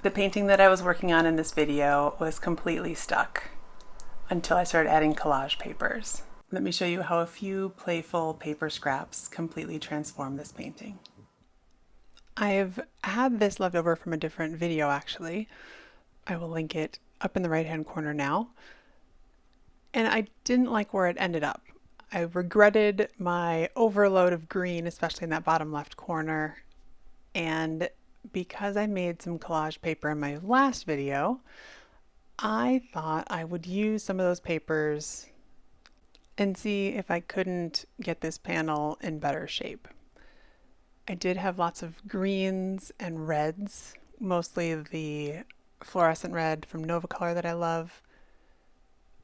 The painting that I was working on in this video was completely stuck until I started adding collage papers. Let me show you how a few playful paper scraps completely transform this painting. I've had this left over from a different video actually. I will link it up in the right hand corner now. And I didn't like where it ended up. I regretted my overload of green, especially in that bottom left corner. And because I made some collage paper in my last video, I thought I would use some of those papers and see if I couldn't get this panel in better shape. I did have lots of greens and reds, mostly the fluorescent red from Nova Color that I love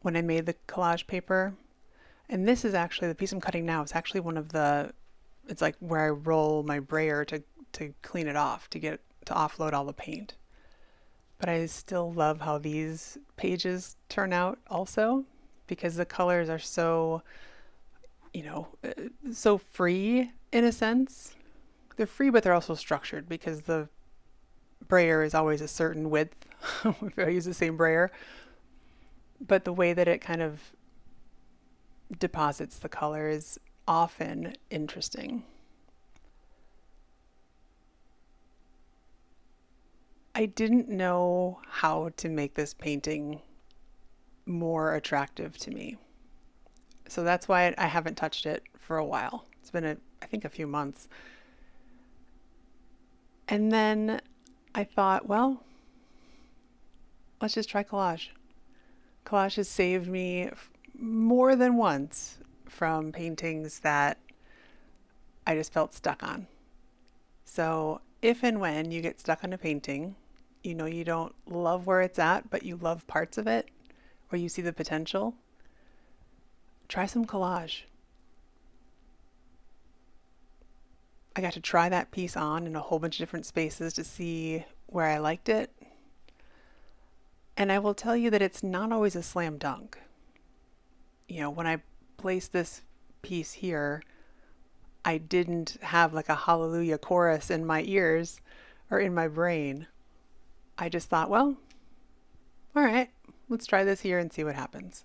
when I made the collage paper. And this is actually, the piece I'm cutting now is actually one of the, it's like where I roll my brayer to clean it off, to offload all the paint. But I still love how these pages turn out also, because the colors are so, so free in a sense. They're free, but they're also structured because the brayer is always a certain width if I use the same brayer. But the way that it kind of deposits the color is often interesting. I didn't know how to make this painting more attractive to me. So that's why I haven't touched it for a while. It's been, I think, a few months. And then I thought, well, let's just try collage. Collage has saved me more than once from paintings that I just felt stuck on. So if and when you get stuck on a painting, you don't love where it's at, but you love parts of it, or you see the potential, try some collage. I got to try that piece on in a whole bunch of different spaces to see where I liked it. And I will tell you that it's not always a slam dunk. When I placed this piece here, I didn't have like a hallelujah chorus in my ears or in my brain. I just thought, well, all right, let's try this here and see what happens.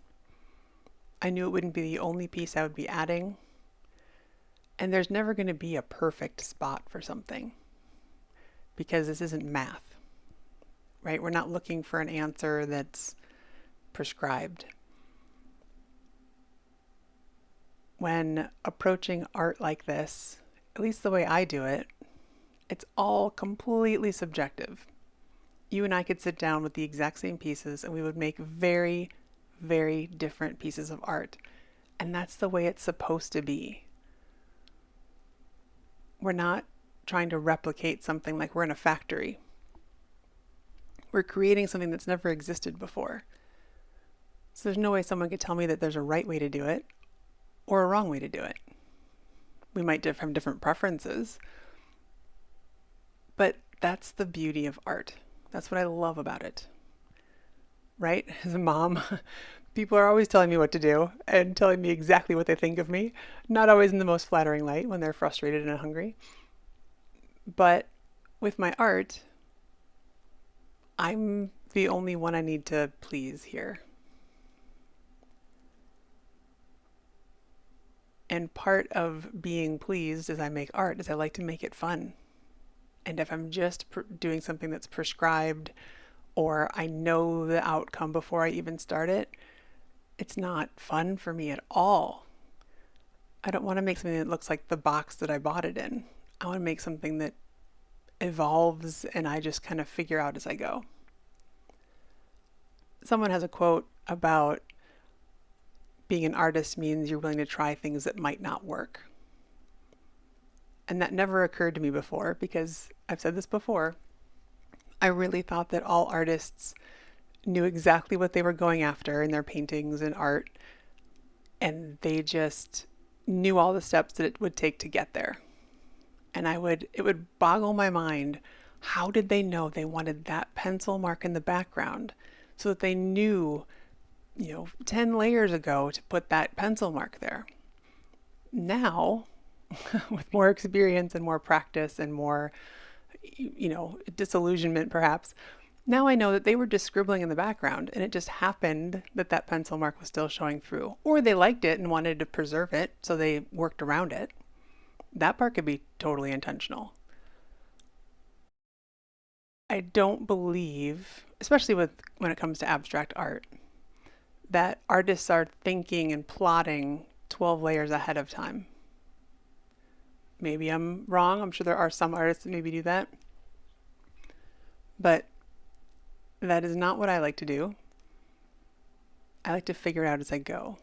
I knew it wouldn't be the only piece I would be adding. And there's never going to be a perfect spot for something because this isn't math, right? We're not looking for an answer that's prescribed. When approaching art like this, at least the way I do it, it's all completely subjective. You and I could sit down with the exact same pieces and we would make very, very different pieces of art. And that's the way it's supposed to be. We're not trying to replicate something like we're in a factory. We're creating something that's never existed before. So there's no way someone could tell me that there's a right way to do it or a wrong way to do it. We might have different preferences, but that's the beauty of art. That's what I love about it. Right? As a mom, people are always telling me what to do and telling me exactly what they think of me. Not always in the most flattering light when they're frustrated and hungry. But with my art, I'm the only one I need to please here. And part of being pleased as I make art is I like to make it fun. And if I'm just doing something that's prescribed or I know the outcome before I even start it, it's not fun for me at all. I don't want to make something that looks like the box that I bought it in. I want to make something that evolves and I just kind of figure out as I go. Someone has a quote about being an artist means you're willing to try things that might not work. And that never occurred to me before because I've said this before. I really thought that all artists knew exactly what they were going after in their paintings and art, and they just knew all the steps that it would take to get there. And it would boggle my mind, how did they know they wanted that pencil mark in the background so that they knew 10 layers ago to put that pencil mark there? Now, with more experience and more practice and more, disillusionment perhaps, Now I know that they were just scribbling in the background and it just happened that that pencil mark was still showing through. Or they liked it and wanted to preserve it, so they worked around it. That part could be totally intentional. I don't believe, especially when it comes to abstract art, that artists are thinking and plotting 12 layers ahead of time. Maybe I'm wrong. I'm sure there are some artists that maybe do that. But that is not what I like to do. I like to figure it out as I go.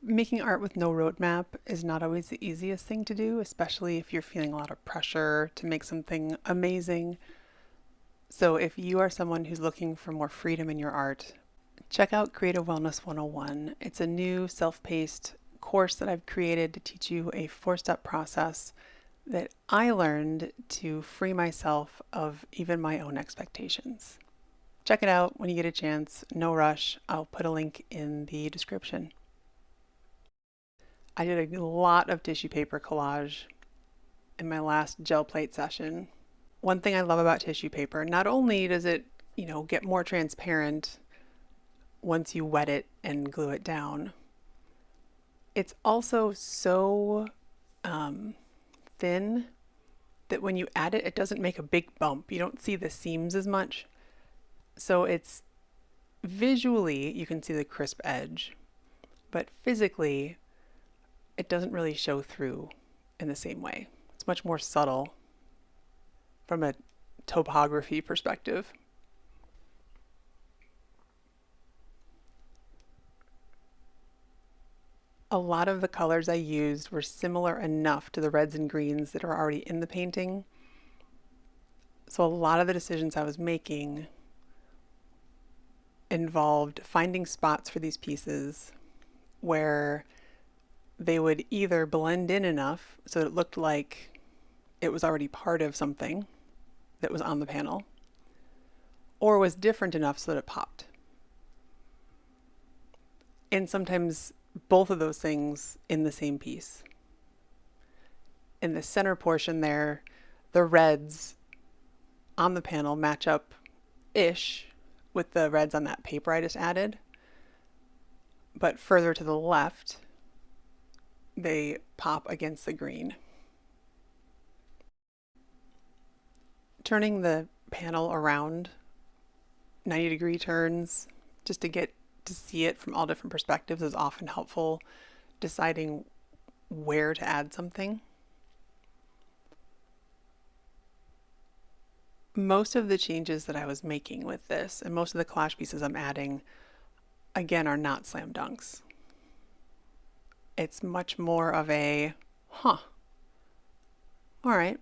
Making art with no roadmap is not always the easiest thing to do, especially if you're feeling a lot of pressure to make something amazing. So if you are someone who's looking for more freedom in your art, check out Creative Wellness 101. It's a new self-paced course that I've created to teach you a 4-step process that I learned to free myself of even my own expectations. Check it out when you get a chance. No rush. I'll put a link in the description. I did a lot of tissue paper collage in my last gel plate session. One thing I love about tissue paper, not only does it, get more transparent once you wet it and glue it down, it's also so thin that when you add it, it doesn't make a big bump. You don't see the seams as much. So it's visually, you can see the crisp edge, but physically, it doesn't really show through in the same way. It's much more subtle from a topography perspective. A lot of the colors I used were similar enough to the reds and greens that are already in the painting. So a lot of the decisions I was making involved finding spots for these pieces where they would either blend in enough so that it looked like it was already part of something that was on the panel, or was different enough so that it popped. And sometimes both of those things in the same piece. In the center portion there, the reds on the panel match up-ish with the reds on that paper I just added. But further to the left, they pop against the green. Turning the panel around 90-degree turns just to get to see it from all different perspectives is often helpful deciding where to add something. Most of the changes that I was making with this and most of the collage pieces I'm adding, again, are not slam dunks. It's much more of a, all right,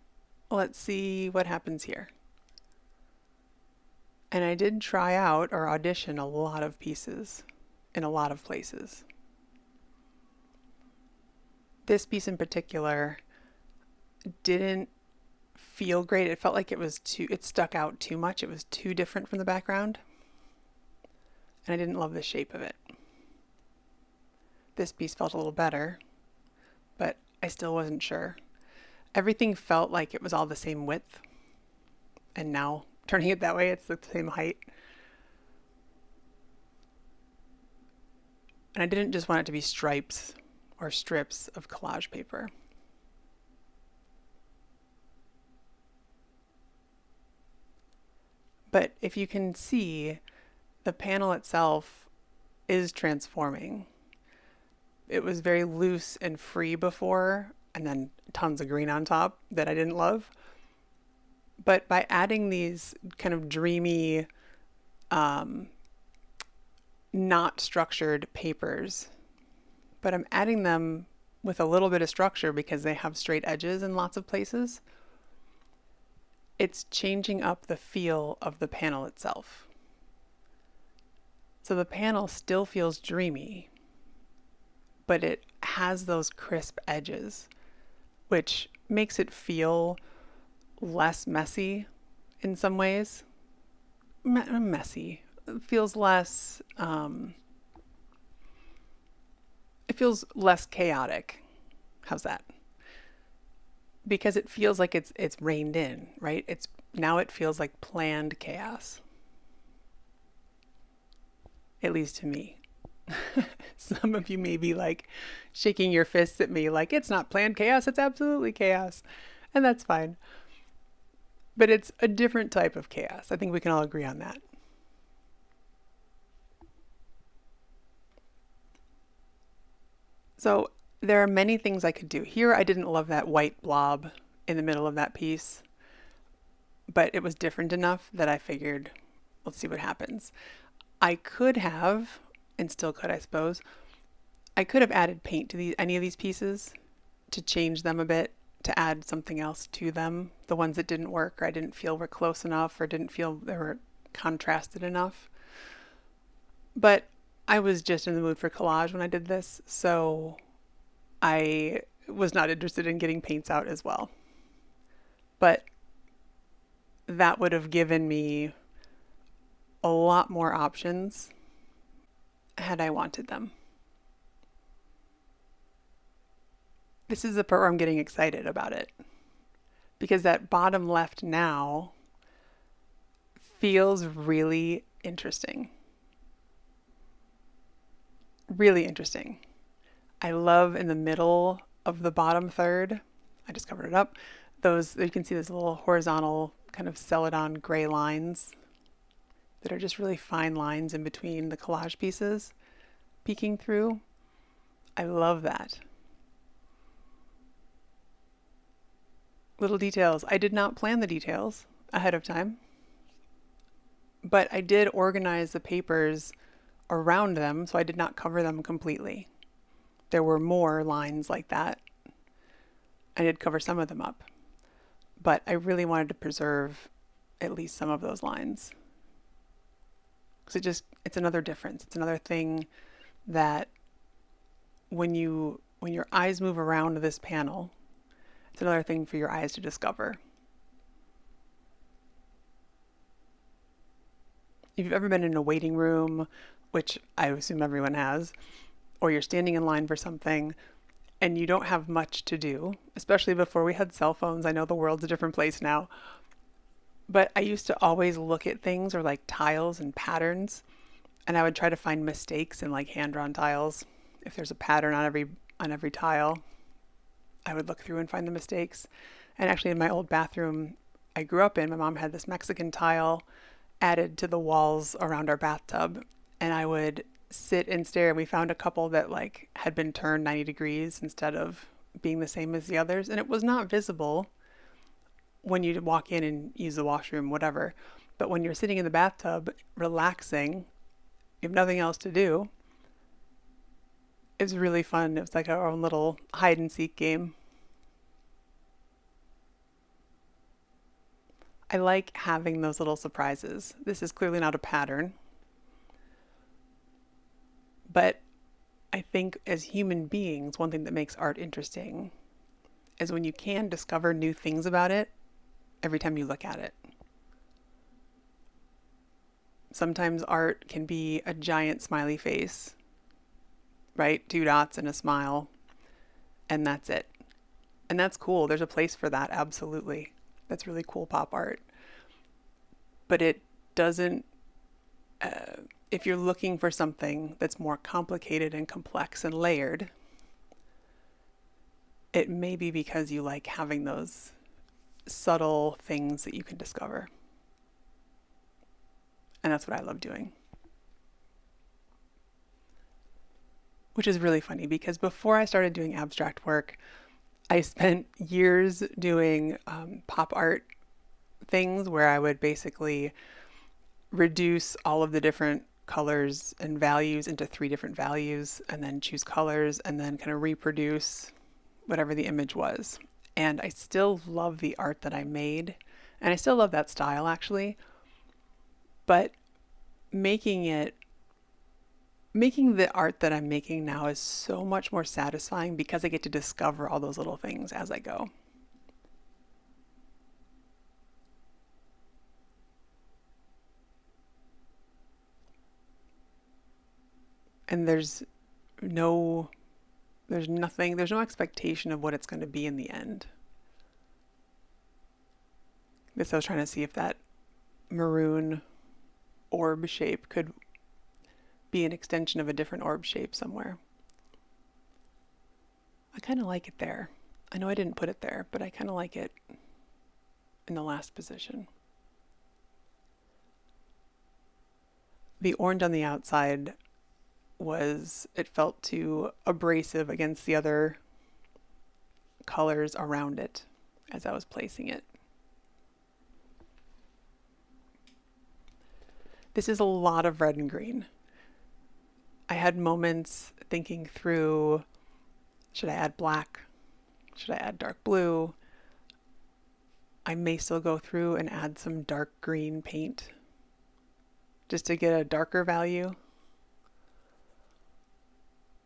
let's see what happens here. And I did try out or audition a lot of pieces in a lot of places. This piece in particular didn't feel great. It felt like it stuck out too much. It was too different from the background. And I didn't love the shape of it. This piece felt a little better, but I still wasn't sure. Everything felt like it was all the same width. And now, turning it that way, it's the same height. And I didn't just want it to be stripes or strips of collage paper. But if you can see, the panel itself is transforming. It was very loose and free before, and then tons of green on top that I didn't love. But by adding these kind of dreamy, not structured papers, but I'm adding them with a little bit of structure because they have straight edges in lots of places. It's changing up the feel of the panel itself. So the panel still feels dreamy, but it has those crisp edges, which makes it feel less messy in some ways. Messy. It feels less, it feels less chaotic. How's that? Because it feels like it's reined in, right? Now it feels like planned chaos. at least to me. Some of you may be like shaking your fists at me like it's not planned chaos, it's absolutely chaos. And that's fine. But it's a different type of chaos. I think we can all agree on that. So there are many things I could do. Here I didn't love that white blob in the middle of that piece, but it was different enough that I figured, let's see what happens. I could have, and still could I suppose, I could have added paint to any of these pieces to change them a bit, to add something else to them. The ones that didn't work or I didn't feel were close enough or didn't feel they were contrasted enough. But I was just in the mood for collage when I did this, so I was not interested in getting paints out as well. But that would have given me a lot more options had I wanted them. This is the part where I'm getting excited about it, because that bottom left now feels really interesting. Really interesting. I love in the middle of the bottom third, I just covered it up, those, you can see those little horizontal kind of celadon gray lines that are just really fine lines in between the collage pieces peeking through. I love that. Little details. I did not plan the details ahead of time, but I did organize the papers around them, so I did not cover them completely. There were more lines like that. I did cover some of them up, but I really wanted to preserve at least some of those lines. Because it's another difference. It's another thing that when your eyes move around this panel, it's another thing for your eyes to discover. If you've ever been in a waiting room, which I assume everyone has, or you're standing in line for something and you don't have much to do, especially before we had cell phones. I know the world's a different place now, but I used to always look at things or like tiles and patterns, and I would try to find mistakes in like hand-drawn tiles. If there's a pattern on every tile, I would look through and find the mistakes. And actually in my old bathroom I grew up in, my mom had this Mexican tile added to the walls around our bathtub, and I would sit and stare, and we found a couple that like had been turned 90 degrees instead of being the same as the others, and it was not visible when you walk in and use the washroom, whatever. But when you're sitting in the bathtub relaxing, you have nothing else to do, it was really fun. It was like our own little hide and seek game. I like having those little surprises. This is clearly not a pattern, but I think as human beings, one thing that makes art interesting is when you can discover new things about it every time you look at it. Sometimes art can be a giant smiley face, right? 2 dots and a smile, and that's it. And that's cool. There's a place for that, absolutely. That's really cool pop art. But it doesn't, if you're looking for something that's more complicated and complex and layered, it may be because you like having those subtle things that you can discover. And that's what I love doing. Which is really funny because before I started doing abstract work, I spent years doing pop art things where I would basically reduce all of the different colors and values into 3 different values, and then choose colors and then kind of reproduce whatever the image was. And I still love the art that I made, and I still love that style actually, but making the art that I'm making now is so much more satisfying because I get to discover all those little things as I go. And there's no expectation of what it's going to be in the end. I was trying to see if that maroon orb shape could be an extension of a different orb shape somewhere. I kind of like it there. I know I didn't put it there, but I kind of like it in the last position. The orange on the outside it felt too abrasive against the other colors around it as I was placing it. This is a lot of red and green. I had moments thinking through, should I add black? Should I add dark blue? I may still go through and add some dark green paint just to get a darker value.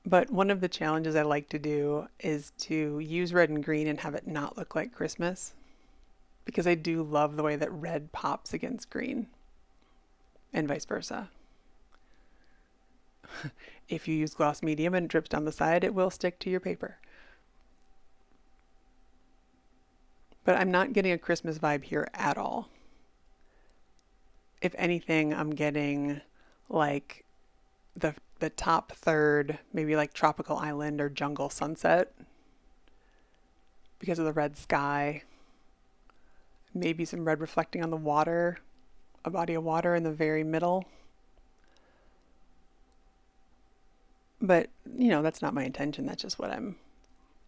But one of the challenges I like to do is to use red and green and have it not look like Christmas, because I do love the way that red pops against green and vice versa. If you use gloss medium and it drips down the side, it will stick to your paper. But I'm not getting a Christmas vibe here at all. If anything, I'm getting like the top third, maybe like tropical island or jungle sunset because of the red sky. Maybe some red reflecting on the water, a body of water in the very middle. But, that's not my intention. That's just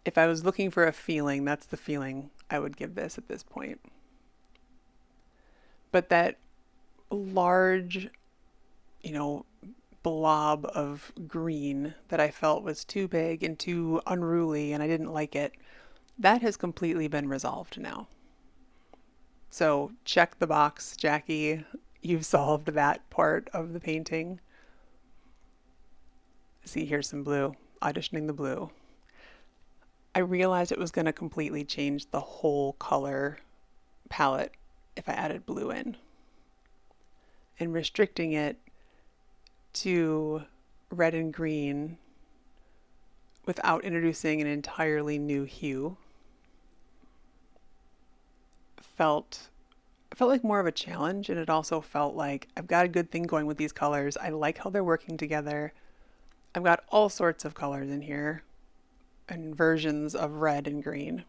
if I was looking for a feeling, that's the feeling I would give this at this point. But that large, blob of green that I felt was too big and too unruly and I didn't like it, that has completely been resolved now. So check the box, Jackie. You've solved that part of the painting. See, here's some blue, auditioning the blue. I realized it was going to completely change the whole color palette if I added blue in. And restricting it to red and green without introducing an entirely new hue felt like more of a challenge, and it also felt like I've got a good thing going with these colors. I like how they're working together. I've got all sorts of colors in here and versions of red and green.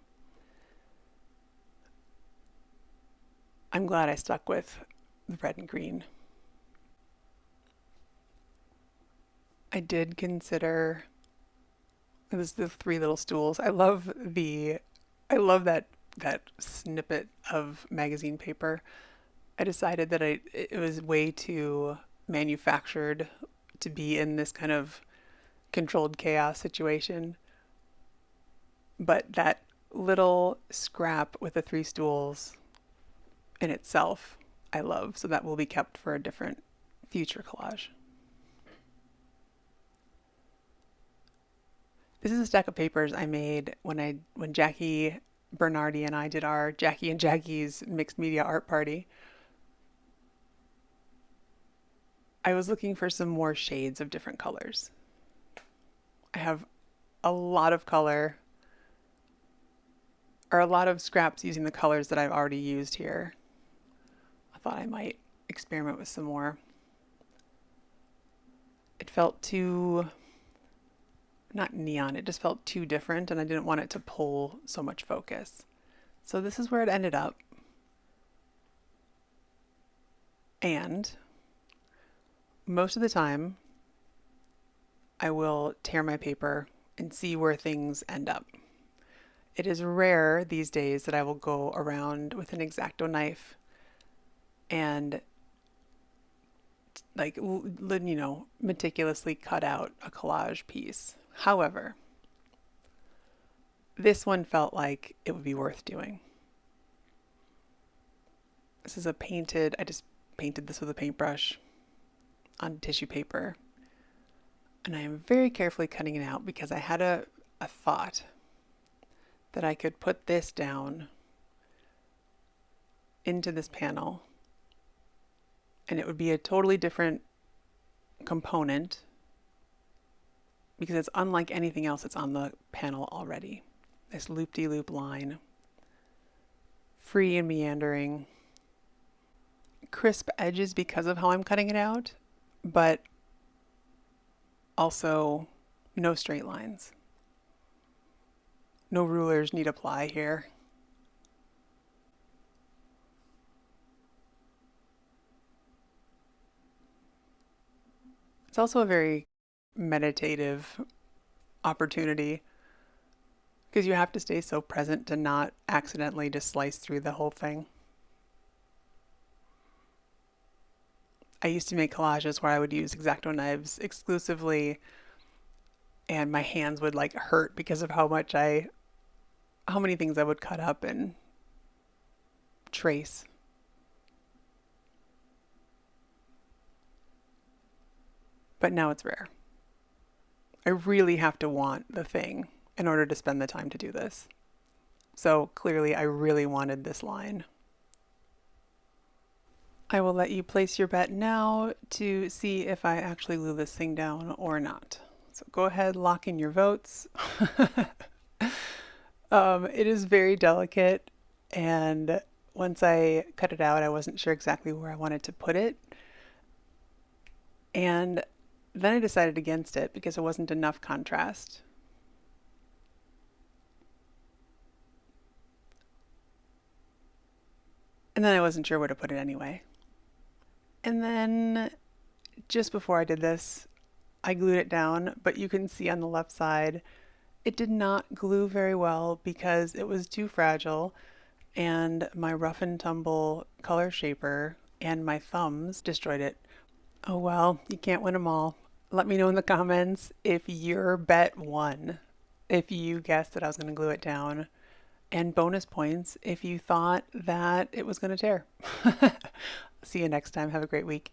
I'm glad I stuck with the red and green. I did consider, it was the three little stools. I love that snippet of magazine paper. I decided that it was way too manufactured to be in this kind of controlled chaos situation. But that little scrap with the three stools in itself, I love. So that will be kept for a different future collage. This is a stack of papers I made when Jackie Bernardi and I did our Jackie and Jackie's mixed media art party. I was looking for some more shades of different colors. I have a lot of color, or a lot of scraps using the colors that I've already used here. I thought I might experiment with some more. It felt too, not neon, it just felt too different, and I didn't want it to pull so much focus. So this is where it ended up. And most of the time, I will tear my paper and see where things end up. It is rare these days that I will go around with an X-Acto knife and meticulously cut out a collage piece. However, this one felt like it would be worth doing. This is I just painted this with a paintbrush on tissue paper. And I am very carefully cutting it out because I had a thought that I could put this down into this panel and it would be a totally different component because it's unlike anything else that's on the panel already. This loop-de-loop line, free and meandering, crisp edges because of how I'm cutting it out, but Also, no straight lines. No rulers need apply here. It's also a very meditative opportunity because you have to stay so present to not accidentally just slice through the whole thing. I used to make collages where I would use X-Acto knives exclusively and my hands would like hurt because of how many things I would cut up and trace. But now it's rare. I really have to want the thing in order to spend the time to do this. So clearly I really wanted this line. I will let you place your bet now to see if I actually glue this thing down or not. So go ahead, lock in your votes. It is very delicate, and once I cut it out, I wasn't sure exactly where I wanted to put it. And then I decided against it because it wasn't enough contrast. And then I wasn't sure where to put it anyway. And then just before I did this, I glued it down, but you can see on the left side, it did not glue very well because it was too fragile and my rough and tumble color shaper and my thumbs destroyed it. Oh well, you can't win them all. Let me know in the comments if your bet won, if you guessed that I was going to glue it down, and bonus points if you thought that it was going to tear. See you next time. Have a great week.